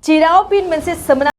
चिराङाव fin मोनसे सोमोनां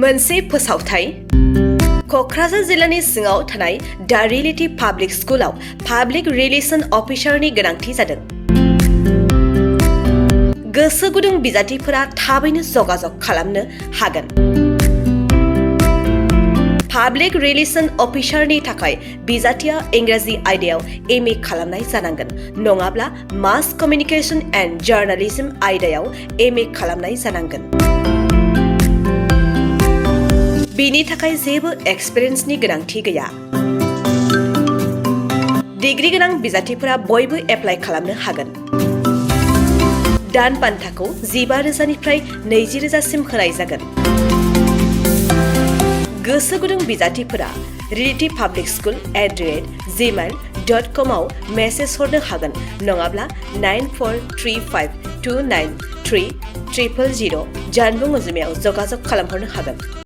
मोनसे फोसावथाय क'क्राझार जिल्लानि सिङाव थानाय दा रियेलिटी पाब्लिक स्कुलाव पाब्लिक रिलेशन अफिसारनि गोनांथि जादों। गोसो गुदुं बिजाथिफोरा थाबैनो जगाजग खालामनो हागोन। पाब्लिक रिलेशन अफिसारनि थाखाय बिजाथिया इंराजि आयदायाव MA खालामनाय जानांगोन, नङाब्ला मास कमिउनिकेशन एन्ड जार्नालिज्म आयदायाव MA खालामनाय जानांगोन। बिनि थाखाय जेबो एक्सपिरियेन्सनि गोनांथि गैया। डिग्री गोनां बिजाथिफोरा बयबो एप्लाइ खालामनो हागोन। दान बान्थाखौ 15,000 निफ्राय 20,000सिम होनाय जागोन। गोसो गुदुं बिजाथिफोरा realitypublicschool@gmail.com आव मेसेज हरनो हागोन, नङाब्ला 9435293000 जानबुं अनजिमायाव जगाजग खालामहरनो हागोन।